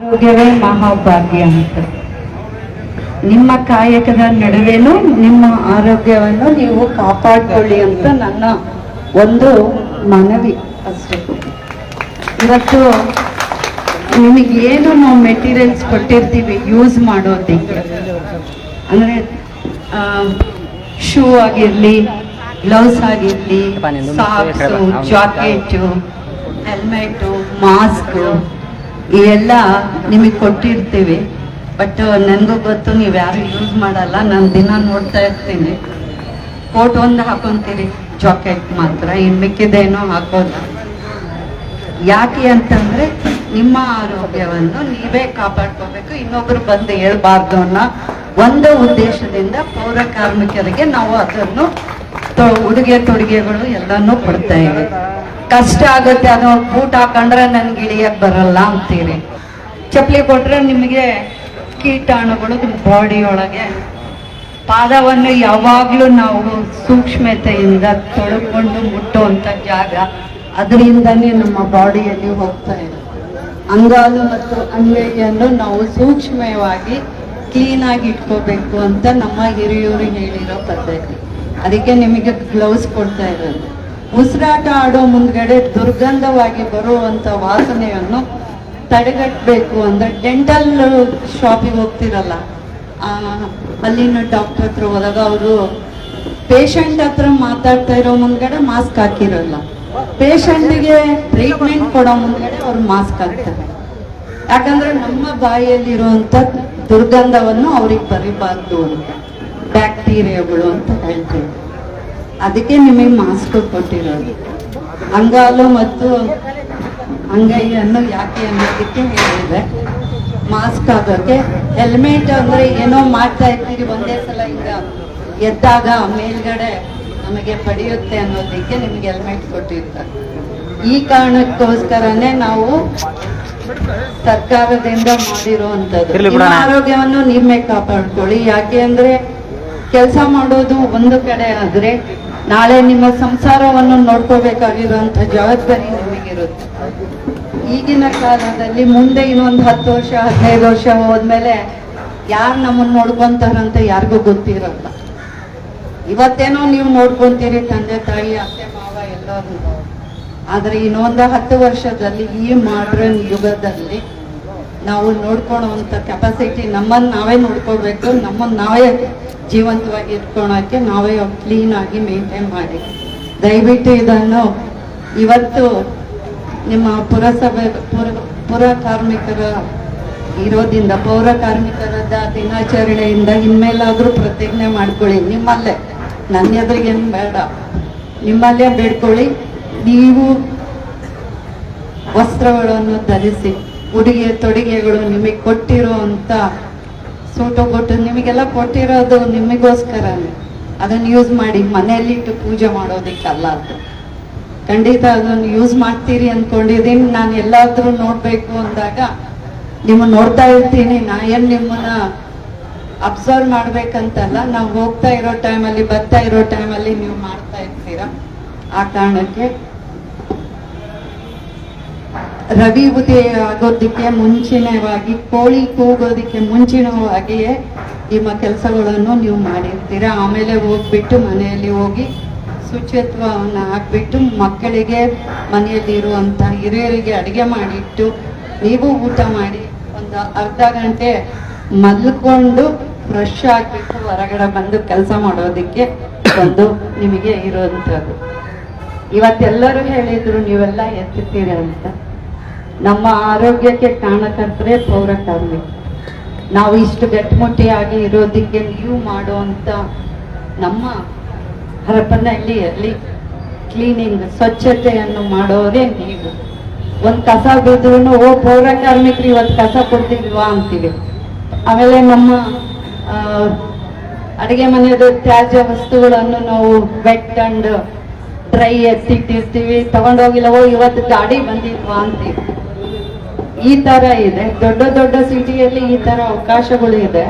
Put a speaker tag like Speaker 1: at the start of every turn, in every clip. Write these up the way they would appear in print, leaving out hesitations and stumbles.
Speaker 1: ಆರೋಗ್ಯವೇ ಮಹಾಭಾಗ್ಯ ಅಂತ. ನಿಮ್ಮ ಕಾಯಕದ ನಡುವೆನೂ ನಿಮ್ಮ ಆರೋಗ್ಯವನ್ನು ನೀವು ಕಾಪಾಡಿಕೊಳ್ಳಿ ಅಂತ ನನ್ನ ಒಂದು ಮನವಿ ಅಷ್ಟೇ. ಇವತ್ತು ನಿಮಗೇನು ನಾವು ಮೆಟೀರಿಯಲ್ಸ್ ಕೊಟ್ಟಿರ್ತೀವಿ ಯೂಸ್ ಮಾಡೋದಕ್ಕೆ, ಅಂದರೆ ಶೂ ಆಗಿರಲಿ, ಗ್ಲೌಸ್ ಆಗಿರಲಿ, ಸಾಕ್ಸು, ಜಾಕೆಟು, ಹೆಲ್ಮೆಟು, ಮಾಸ್ಕು ಇವೆಲ್ಲ ನಿಮಗೆ ಕೊಟ್ಟಿರ್ತೀವಿ. ಬಟ್ ನನಗೂ ಗೊತ್ತು ನೀವು ಯಾರು ಯೂಸ್ ಮಾಡಲ್ಲ. ನಾನು ದಿನ ನೋಡ್ತಾ ಇರ್ತೀನಿ, ಕೋಟ್ ಒಂದು ಹಾಕೊತೀರಿ, ಜಾಕೆಟ್ ಮಾತ್ರ, ಇನ್ನು ಮಿಕ್ಕಿದೇನೋ ಹಾಕೋಲ್ಲ. ಯಾಕೆ ಅಂತಂದರೆ ನಿಮ್ಮ ಆರೋಗ್ಯವನ್ನು ನೀವೇ ಕಾಪಾಡ್ಕೋಬೇಕು, ಇನ್ನೊಬ್ರು ಬಂದು ಹೇಳ್ಬಾರ್ದು ಅನ್ನೋ ಒಂದು ಉದ್ದೇಶದಿಂದ ಪೌರ ಕಾರ್ಮಿಕರಿಗೆ ನಾವು ಅದನ್ನು ಉಡುಗೆ ತೊಡುಗೆಗಳು ಎಲ್ಲನೂ ಕೊಡ್ತಾ ಇವೆ. ಕಷ್ಟ ಆಗುತ್ತೆ, ಅದು ಬೂಟ್ ಹಾಕೊಂಡ್ರೆ ನನ್ಗೆ ಇಳಿಯಕ್ಕೆ ಬರಲ್ಲ ಅಂತೀರಿ. ಚಪ್ಪಲಿ ಕೊಟ್ರೆ ನಿಮಗೆ ಕೀಟಾಣುಗಳು ನಿಮ್ಮ ಬಾಡಿಯೊಳಗೆ, ಪಾದವನ್ನು ಯಾವಾಗಲೂ ನಾವು ಸೂಕ್ಷ್ಮತೆಯಿಂದ ತೊಳ್ಕೊಂಡು ಮುಟ್ಟುವಂಥ ಜಾಗ, ಅದರಿಂದನೇ ನಮ್ಮ ಬಾಡಿಯಲ್ಲಿ ಹೋಗ್ತಾ ಇದೆ. ಅಂಗಾಲು ಮತ್ತು ಅಂಗೈಯನ್ನು ನಾವು ಸೂಕ್ಷ್ಮವಾಗಿ ಕ್ಲೀನಾಗಿ ಇಟ್ಕೋಬೇಕು ಅಂತ ನಮ್ಮ ಹಿರಿಯರು ಹೇಳಿರೋ ಪದ್ಧತಿ. ಅದಕ್ಕೆ ನಿಮಗೆ ಗ್ಲೌಸ್ ಕೊಡ್ತಾ ಇರೋದು. ಉಸಿರಾಟ ಆಡೋ ಮುಂದ್ಗಡೆ ದುರ್ಗಂಧವಾಗಿ ಬರುವಂಥ ವಾಸನೆಯನ್ನು ತಡೆಗಟ್ಟಬೇಕು ಅಂದರೆ ಡೆಂಟಲ್ ಶಾಪಿಗೆ ಹೋಗ್ತಿರಲ್ಲ, ಅಲ್ಲಿನ ಡಾಕ್ಟರ್ ಹತ್ರ ಹೋದಾಗ ಅವರು ಪೇಷಂಟ್ ಹತ್ರ ಮಾತಾಡ್ತಾ ಇರೋ ಮುಂದ್ಗಡೆ ಮಾಸ್ಕ್ ಹಾಕಿರಲ್ಲ, ಪೇಷಂಟಿಗೆ ಟ್ರೀಟ್ಮೆಂಟ್ ಕೊಡೋ ಮುಂದ್ಗಡೆ ಅವ್ರು ಮಾಸ್ಕ್ ಹಾಕ್ತಾರೆ. ಯಾಕಂದ್ರೆ ನಮ್ಮ ಬಾಯಿಯಲ್ಲಿರುವಂಥ ದುರ್ಗಂಧವನ್ನು ಅವ್ರಿಗೆ ಬರಿಬಾರ್ದು ಅಂತ, ಬ್ಯಾಕ್ಟೀರಿಯಾಗಳು ಅಂತ ಹೇಳ್ತೀವಿ. ಅದಕ್ಕೆ ನಿಮಗೆ ಮಾಸ್ಕ್ ಕೊಟ್ಟಿರೋದು. ಅಂಗಾಲು ಮತ್ತು ಅಂಗೈಯನ್ನು ಯಾಕೆ ಅನ್ನೋದಕ್ಕೆ ಹೇಳಿದೆ. ಮಾಸ್ಕ್ ಆಗೋಕ್ಕೆ, ಹೆಲ್ಮೆಟ್ ಅಂದರೆ ಏನೋ ಮಾಡ್ತಾ ಇರ್ತೀರಿ ಒಂದೇ ಸಲ ಈಗ ಎದ್ದಾಗ ಮೇಲ್ಗಡೆ ನಮಗೆ ಪಡೆಯುತ್ತೆ ಅನ್ನೋದಕ್ಕೆ ನಿಮ್ಗೆ ಹೆಲ್ಮೆಟ್ ಕೊಟ್ಟಿರ್ತಾರೆ. ಈ ಕಾರಣಕ್ಕೋಸ್ಕರನೇ ನಾವು ಸರ್ಕಾರದಿಂದ ಮಾಡಿರುವಂಥದ್ದು. ನಿಮ್ಮ ಆರೋಗ್ಯವನ್ನು ನೀವೇ ಕಾಪಾಡ್ಕೊಳ್ಳಿ. ಯಾಕೆ ಅಂದ್ರೆ ಕೆಲಸ ಮಾಡೋದು ಒಂದು ಕಡೆ ಆದ್ರೆ ನಾಳೆ ನಿಮ್ಮ ಸಂಸಾರವನ್ನು ನೋಡ್ಕೋಬೇಕಾಗಿರುವಂತ ಜವಾಬ್ದಾರಿ ನಿಮಗಿರುತ್ತೆ. ಈಗಿನ ಕಾಲದಲ್ಲಿ ಮುಂದೆ ಇನ್ನೊಂದು 10 ವರ್ಷ 15 ವರ್ಷ ಹೋದ್ಮೇಲೆ ಯಾರು ನಮ್ಮನ್ನು ನೋಡ್ಕೊಂತಾರಂತ ಯಾರಿಗೂ ಗೊತ್ತಿರಲ್ಲ. ಇವತ್ತೇನೋ ನೀವು ನೋಡ್ಕೊಂತೀರಿ, ತಂದೆ ತಾಯಿ ಅತ್ತೆ ಮಾವ ಎಲ್ಲರೂ. ಆದ್ರೆ ಇನ್ನೊಂದು 10 ವರ್ಷದಲ್ಲಿ ಈ ಮಾಡ್ರನ್ ಯುಗದಲ್ಲಿ ನಾವು ನೋಡ್ಕೊಳ್ಳುವಂಥ ಕೆಪಾಸಿಟಿ, ನಮ್ಮನ್ನು ನಾವೇ ನೋಡ್ಕೊಳ್ಬೇಕು, ನಮ್ಮನ್ನು ನಾವೇ ಜೀವಂತವಾಗಿ ಇಟ್ಕೊಳಕ್ಕೆ ನಾವೇ ಕ್ಲೀನಾಗಿ ಮೇಂಟೈನ್ ಮಾಡಿ. ದಯವಿಟ್ಟು ಇದನ್ನು ಇವತ್ತು ನಿಮ್ಮ ಪುರಸಭೆ ಪುರ ಕಾರ್ಮಿಕರ ಇರೋದ್ರಿಂದ, ಪೌರ ಕಾರ್ಮಿಕರ ದಿನಾಚರಣೆಯಿಂದ ಇನ್ಮೇಲಾದರೂ ಪ್ರತಿಜ್ಞೆ ಮಾಡ್ಕೊಳ್ಳಿ. ನಿಮ್ಮಲ್ಲೇ, ನನ್ನ ಎದುರಿಗೇನು ಬೇಡ, ನಿಮ್ಮಲ್ಲೇ ಬೇಡ್ಕೊಳ್ಳಿ. ನೀವು ವಸ್ತ್ರಗಳನ್ನು ಧರಿಸಿ, ಉಡುಗೆ ತೊಡುಗೆಗಳು ನಿಮಗೆ ಕೊಟ್ಟಿರುವಂಥ ಸೂಟು ಕೊಟ್ಟು ನಿಮಗೆಲ್ಲ ಕೊಟ್ಟಿರೋದು ನಿಮಗೋಸ್ಕರನೇ. ಅದನ್ನು ಯೂಸ್ ಮಾಡಿ, ಮನೆಯಲ್ಲಿಟ್ಟು ಪೂಜೆ ಮಾಡೋದಕ್ಕಲ್ಲ. ಅದು ಖಂಡಿತ ಅದನ್ನು ಯೂಸ್ ಮಾಡ್ತೀರಿ ಅಂದ್ಕೊಂಡಿದ್ದೀನಿ. ನಾನು ಎಲ್ಲಾದರೂ ನೋಡಬೇಕು ಅಂದಾಗ ನಿಮ್ಮನ್ನು ನೋಡ್ತಾ ಇರ್ತೀನಿ. ನಾ ಏನು ನಿಮ್ಮನ್ನ ಅಬ್ಸರ್ವ್ ಮಾಡ್ಬೇಕಂತಲ್ಲ, ನಾವು ಹೋಗ್ತಾ ಇರೋ ಟೈಮಲ್ಲಿ, ಬರ್ತಾ ಇರೋ ಟೈಮಲ್ಲಿ ನೀವು ಮಾಡ್ತಾ ಇರ್ತೀರ. ಆ ಕಾರಣಕ್ಕೆ ರವಿ ಉದಯ ಆಗೋದಕ್ಕೆ ಮುಂಚಿನವಾಗಿ, ಕೋಳಿ ಕೂಗೋದಕ್ಕೆ ಮುಂಚಿನವಾಗಿಯೇ ನಿಮ್ಮ ಕೆಲಸಗಳನ್ನು ನೀವು ಮಾಡಿರ್ತೀರ. ಆಮೇಲೆ ಹೋಗ್ಬಿಟ್ಟು ಮನೆಯಲ್ಲಿ ಹೋಗಿ ಶುಚಿತ್ವವನ್ನು ಹಾಕ್ಬಿಟ್ಟು ಮಕ್ಕಳಿಗೆ, ಮನೆಯಲ್ಲಿ ಇರುವಂಥ ಹಿರಿಯರಿಗೆ ಅಡುಗೆ ಮಾಡಿಟ್ಟು ನೀವು ಊಟ ಮಾಡಿ ಒಂದು ಅರ್ಧ ಗಂಟೆ ಮಲ್ಕೊಂಡು ಫ್ರೆಶ್ ಆಗಿಬಿಟ್ಟು ಹೊರಗಡೆ ಬಂದು ಕೆಲಸ ಮಾಡೋದಕ್ಕೆ ಒಂದು ನಿಮಗೆ ಇರುವಂಥದ್ದು. ಇವತ್ತೆಲ್ಲರೂ ಹೇಳಿದ್ರು ನೀವೆಲ್ಲ ಎತ್ತುತ್ತೀರ ಅಂತ. ನಮ್ಮ ಆರೋಗ್ಯಕ್ಕೆ ಕಾರಣಕರ್ತರೆ ಪೌರ ಕಾರ್ಮಿಕ. ನಾವು ಇಷ್ಟು ಗಟ್ಟಿಮುಟ್ಟಿಯಾಗಿ ಇರೋದಕ್ಕೆ ನೀವು ಮಾಡುವಂಥ ನಮ್ಮ ಹರಪನಹಳ್ಳಿಯಲ್ಲಿ ಕ್ಲೀನಿಂಗ್, ಸ್ವಚ್ಛತೆಯನ್ನು ಮಾಡೋರೇ ನೀವು. ಒಂದು ಕಸ ಬಿದ್ರೂ ಓ ಪೌರ ಕಾರ್ಮಿಕರು ಇವತ್ತು ಕಸ ಕೊಡ್ತಿಲ್ವಾ ಅಂತೀವಿ. ಆಮೇಲೆ ನಮ್ಮ ಅಡುಗೆ ಮನೆಯದು ತ್ಯಾಜ್ಯ ವಸ್ತುಗಳನ್ನು ನಾವು ವೆಟ್ ಅಂಡ್ ಡ್ರೈ ಎತ್ತಿಟ್ಟಿರ್ತೀವಿ, ತಗೊಂಡೋಗಿಲ್ಲವೋ ಇವತ್ತು ಗಾಡಿ ಬಂದಿಲ್ವಾ ಅಂತೀವಿ. ಈ ತರ ಇದೆ. ದೊಡ್ಡ ದೊಡ್ಡ ಸಿಟಿಯಲ್ಲಿ ಈ ತರ ಅವಕಾಶಗಳು ಇದೆ,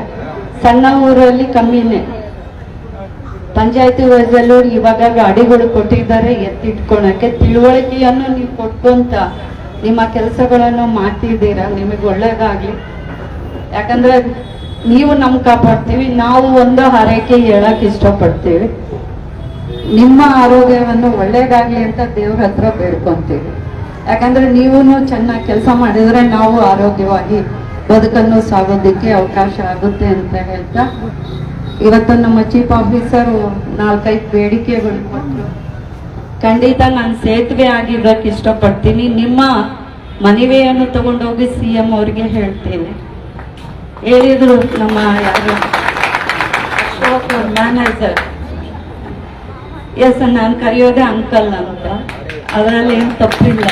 Speaker 1: ಸಣ್ಣ ಊರಲ್ಲಿ ಕಮ್ಮಿನೇ. ಪಂಚಾಯತಿ ವೈಸಲ್ಲೂ ಇವಾಗ ಗಾಡಿಗಳು ಕೊಟ್ಟಿದ್ದಾರೆ ಎತ್ತಿಟ್ಕೊಳಕ್ಕೆ. ತಿಳುವಳಿಕೆಯನ್ನು ನೀವು ಕೊಟ್ಕೊಂತ ನಿಮ್ಮ ಕೆಲಸಗಳನ್ನು ಮಾಡ್ತಿದ್ದೀರಾ, ನಿಮಗೆ ಒಳ್ಳೇದಾಗ್ಲಿ. ಯಾಕಂದ್ರೆ ನೀವು ನಮ್ ಕಾಪಾಡ್ತೀವಿ, ನಾವು ಒಂದು ಹಾರೈಕೆ ಹೇಳಕ್ ಇಷ್ಟಪಡ್ತೀವಿ. ನಿಮ್ಮ ಆರೋಗ್ಯವನ್ನು ಒಳ್ಳೇದಾಗ್ಲಿ ಅಂತ ದೇವ್ರ ಹತ್ರ ಬೇಡ್ಕೊಂತೀವಿ. ಯಾಕಂದ್ರೆ ನೀವು ಚೆನ್ನಾಗಿ ಕೆಲಸ ಮಾಡಿದ್ರೆ ನಾವು ಆರೋಗ್ಯವಾಗಿ ಬದುಕನ್ನು ಸಾಗೋದಕ್ಕೆ ಅವಕಾಶ ಆಗುತ್ತೆ ಅಂತ ಹೇಳ್ತಾ, ಇವತ್ತು ನಮ್ಮ ಚೀಫ್ ಆಫೀಸರ್ 4-5 ಬೇಡಿಕೆಗಳು ಕೊಟ್ಟರು. ಖಂಡಿತ ನಾನು ಸೇತುವೆ ಆಗಿರೋಕೆ ಇಷ್ಟಪಡ್ತೀನಿ. ನಿಮ್ಮ ಮನವಿಯನ್ನು ತಗೊಂಡೋಗಿ CM ಅವ್ರಿಗೆ ಹೇಳ್ತೀನಿ. ಹೇಳಿದ್ರು ನಮ್ಮ ಯಾರು ಮ್ಯಾನೇಜರ್, ಎಸ್ ನಾನು ಕರೆಯೋದೆ ಅಂಕಲ್ ಅಂತ, ಅದರಲ್ಲಿ ಏನು ತಪ್ಪಿಲ್ಲ.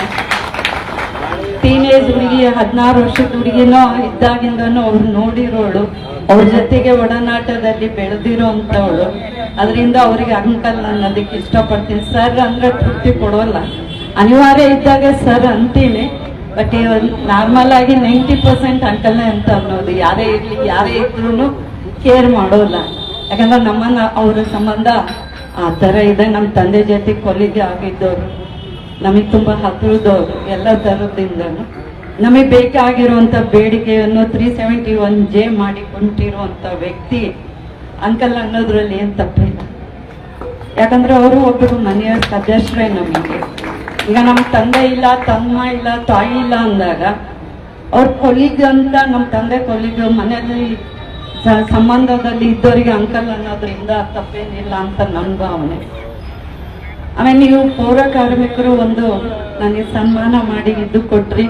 Speaker 1: ಟೀನೇಜ್ ಹುಡುಗಿ, 16 ವರ್ಷದ ಹುಡುಗಿನೋ ಇದ್ದಾಗಿಂದನೂ ಅವ್ರು ನೋಡಿರೋಳು, ಅವ್ರ ಜೊತೆಗೆ ಒಡನಾಟದಲ್ಲಿ ಬೆಳೆದಿರೋ ಅಂತವಳು. ಅದರಿಂದ ಅವರಿಗೆ ಅಂಕಲ್ ಅನ್ನೋದಕ್ಕೆ ಇಷ್ಟಪಡ್ತೀನಿ. ಸರ್ ಅಂದ್ರೆ ತೃಪ್ತಿ ಕೊಡೋಲ್ಲ, ಅನಿವಾರ್ಯ ಇದ್ದಾಗ ಸರ್ ಅಂತೀನಿ. ಬಟ್ ನಾರ್ಮಲ್ ಆಗಿ 90% ಅಂಕಲ್ನೇ ಅಂತ ಅನ್ನೋದು. ಯಾರೇ ಇರ್ಲಿ, ಯಾರೇ ಇದ್ರೂ ಕೇರ್ ಮಾಡೋಲ್ಲ. ಯಾಕಂದ್ರೆ ನಮ್ಮನ್ನ ಅವರ ಸಂಬಂಧ ಆ ಥರ ಇದೆ. ನಮ್ಮ ತಂದೆ ಜೊತೆ ಕೊಲಿಗೆ ಆಗಿದ್ದವರು, ನಮಗೆ ತುಂಬ ಹತ್ತಿರದವರು, ಎಲ್ಲ ಥರದಿಂದನು ನಮಗೆ ಬೇಕಾಗಿರುವಂಥ ಬೇಡಿಕೆಯನ್ನು 371J ಮಾಡಿಕೊಂಡಿರುವಂಥ ವ್ಯಕ್ತಿ ಅಂಕಲ್ ಅನ್ನೋದ್ರಲ್ಲಿ ಏನು ತಪ್ಪಿಲ್ಲ. ಯಾಕಂದ್ರೆ ಅವರು ಒಬ್ಬರು ಮನೆಯ ಸದಸ್ಯರೇ ನಮಗೆ. ಈಗ ನಮ್ಮ ತಂದೆ ಇಲ್ಲ, ತಮ್ಮ ಇಲ್ಲ, ತಾಯಿ ಇಲ್ಲ ಅಂದಾಗ ಅವ್ರ ಕೊಲಿಗ್ ಅಂತ, ನಮ್ಮ ತಂದೆ ಕೊಲಿಗ್ ಮನೆಯಲ್ಲಿ ಸಂಬಂಧದಲ್ಲಿ ಇದ್ದವರಿಗೆ ಅಂಕಲ್ ಅನ್ನೋದ್ರಿಂದ ತಪ್ಪೇನಿಲ್ಲ ಅಂತ ನನ್ನ ಭಾವನೆ. ಆಮೇಲೆ ನೀವು ಪೌರ ಕಾರ್ಮಿಕರು ಒಂದು ನನಗೆ ಸನ್ಮಾನ ಮಾಡಿ ಇದು ಕೊಟ್ರಿ,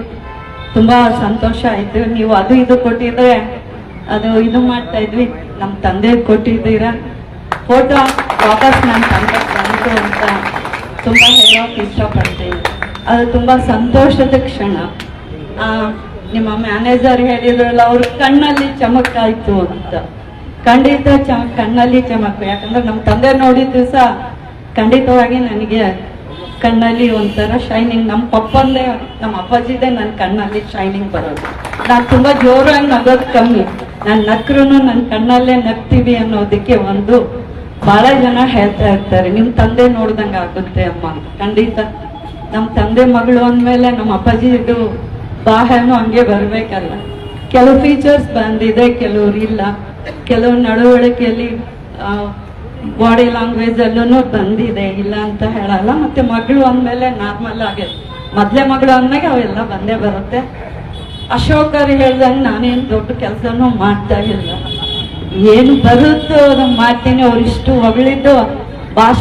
Speaker 1: ತುಂಬಾ ಸಂತೋಷ ಆಯ್ತು. ನೀವು ಅದು ಇದು ಕೊಟ್ಟಿದ್ರೆ ಅದು ಇದು ಮಾಡ್ತಾ ಇದ್ವಿ, ನಮ್ಮ ತಂದೆ ಕೊಟ್ಟಿದ್ದೀರಾ, ಫೋಟೋ ವಾಪಸ್ ನನ್ನ ತಂದೆ ಬಂತು ಅಂತ ತುಂಬಾ ಹೇಳೋಕೆ ಇಷ್ಟಪಡ್ತೀನಿ. ಅದು ತುಂಬಾ ಸಂತೋಷದ ಕ್ಷಣ. ನಿಮ್ಮ ಮ್ಯಾನೇಜರ್ ಹೇಳಿದ್ರಲ್ಲ, ಅವ್ರ ಕಣ್ಣಲ್ಲಿ ಚಮಕಾಯ್ತು ಅಂತ. ಖಂಡಿತ ಕಣ್ಣಲ್ಲಿ ಚಮಕು. ಯಾಕಂದ್ರೆ ನಮ್ಮ ತಂದೆ ನೋಡಿದ ದಿವಸ ಖಂಡಿತವಾಗಿ ನನಗೆ ಕಣ್ಣಲ್ಲಿ ಒಂಥರ ಶೈನಿಂಗ್. ನಮ್ಮ ಪಪ್ಪಂದೇ, ನಮ್ಮ ಅಪ್ಪಾಜಿದೇ ನನ್ನ ಕಣ್ಣಲ್ಲಿ ಶೈನಿಂಗ್ ಬರೋದು. ನಾನು ತುಂಬಾ ಜೋರಾಗಿ ನಗೋದು ಕಮ್ಮಿ, ನಾನು ನಕ್ರೂ ನನ್ನ ಕಣ್ಣಲ್ಲೇ ನಗ್ತೀವಿ ಅನ್ನೋದಕ್ಕೆ ಒಂದು ಬಹಳ ಜನ ಹೇಳ್ತಾ ಇರ್ತಾರೆ, ನಿಮ್ಮ ತಂದೆ ನೋಡ್ದಂಗೆ ಆಗುತ್ತೆ ಅಮ್ಮ. ಖಂಡಿತ ನಮ್ಮ ತಂದೆ ಮಗಳು ಅಂದಮೇಲೆ ನಮ್ಮ ಅಪ್ಪಾಜಿದು ಬಾಹ್ಯನೂ ಹಂಗೆ ಬರಬೇಕಲ್ಲ. ಕೆಲವು ಫೀಚರ್ಸ್ ಬಂದಿದೆ, ಕೆಲವ್ರು ಇಲ್ಲ. ಕೆಲವು ನಡವಳಿಕೆಯಲ್ಲಿ ಬಾಡಿ ಲ್ಯಾಂಗ್ವೇಜ್ ಅಲ್ಲೂ ಬಂದಿದೆ, ಇಲ್ಲ ಅಂತ ಹೇಳಲ್ಲ. ಮತ್ತೆ ಮಗಳು ಅಂದಮೇಲೆ ನಾರ್ಮಲ್ ಆಗಿ ಮೊದಲೇ ಮಗಳು ಅಂದಾಗ ಅವೆಲ್ಲ ಬಂದೇ ಬರುತ್ತೆ. ಅಶೋಕರು ಹೇಳ್ದಂಗೆ ನಾನೇನು ದೊಡ್ಡ ಕೆಲಸನೂ ಮಾಡ್ತಾ ಇಲ್ಲ, ಏನು ಬರುತ್ತೋ ಅದನ್ನು ಮಾಡ್ತೀನಿ. ಅವ್ರಿಷ್ಟು ಹೊಗಳಿದ್ದು ಭಾಷಣ